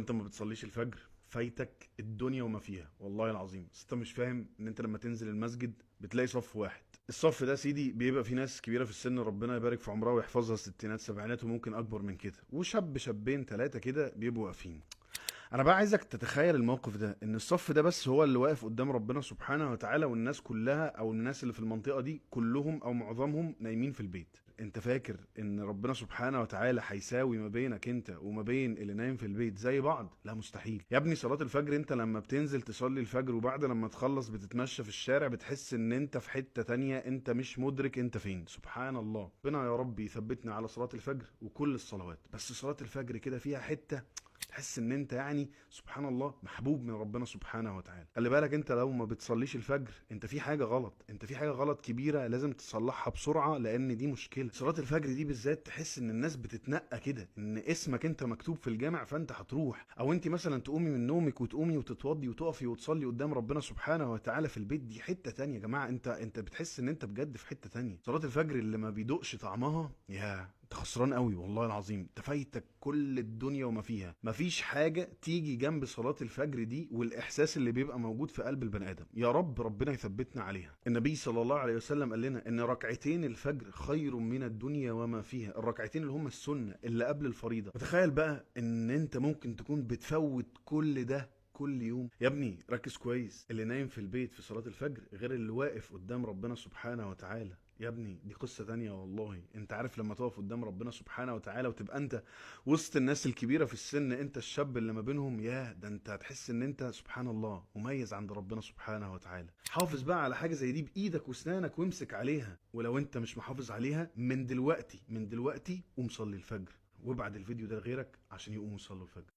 انت ما بتصليش الفجر فايتك الدنيا وما فيها والله العظيم. بس انت مش فاهم ان انت لما تنزل المسجد بتلاقي صف واحد. الصف ده سيدي بيبقى فيه ناس كبيره في السن، ربنا يبارك في عمرها ويحفظها، ستينات سبعينات وممكن اكبر من كده، وشاب شابين ثلاثه كده بيبقوا واقفين. انا بقى عايزك تتخيل الموقف ده، ان الصف ده بس هو اللي واقف قدام ربنا سبحانه وتعالى، والناس كلها او الناس اللي في المنطقة دي كلهم او معظمهم نايمين في البيت. انت فاكر ان ربنا سبحانه وتعالى هيساوي ما بينك انت وما بين اللي نايم في البيت زي بعض؟ لا مستحيل يا ابني. صلاة الفجر انت لما بتنزل تصلي الفجر وبعد لما تخلص بتتمشى في الشارع بتحس ان انت في حتة تانية، انت مش مدرك انت فين. سبحان الله. ربنا يا رب يثبتنا على صلاة الفجر وكل الصلوات، بس صلاة الفجر كده فيها حتة تحس ان انت يعني سبحان الله محبوب من ربنا سبحانه وتعالى. خلي بالك انت لو ما بتصليش الفجر انت في حاجه غلط، انت في حاجه غلط كبيره لازم تصلحها بسرعه، لان دي مشكله. صلاه الفجر دي بالذات تحس ان الناس بتتنقى كده، ان اسمك انت مكتوب في الجامع فانت هتروح، او انت مثلا تقومي من نومك وتقومي وتتوضي وتقفي وتصلي قدام ربنا سبحانه وتعالى في البيت. دي حته تانية يا جماعه، انت بتحس ان انت بجد في حته تانية. صلاه الفجر اللي ما بيدوقش طعمها يا انت خسران قوي والله العظيم. انت فايتك كل الدنيا وما فيها. مفيش حاجه تيجي جنب صلاه الفجر دي والاحساس اللي بيبقى موجود في قلب البني ادم. يا رب ربنا يثبتنا عليها. النبي صلى الله عليه وسلم قال لنا ان ركعتين الفجر خير من الدنيا وما فيها. الركعتين اللي هم السنه اللي قبل الفريضه. تخيل بقى ان انت ممكن تكون بتفوت كل ده كل يوم. يا ابني ركز كويس، اللي نايم في البيت في صلاة الفجر غير اللي واقف قدام ربنا سبحانه وتعالى. يا ابني دي قصة تانية والله. انت عارف لما تقف قدام ربنا سبحانه وتعالى وتبقى انت وسط الناس الكبيرة في السن، انت الشاب اللي ما بينهم، يا ده انت هتحس ان انت سبحان الله مميز عند ربنا سبحانه وتعالى. حافظ بقى على حاجة زي دي بإيدك واسنانك وامسك عليها، ولو انت مش محافظ عليها من دلوقتي قوم صلي الفجر، وابعد الفيديو ده لغيرك عشان يقوموا يصلوا الفجر.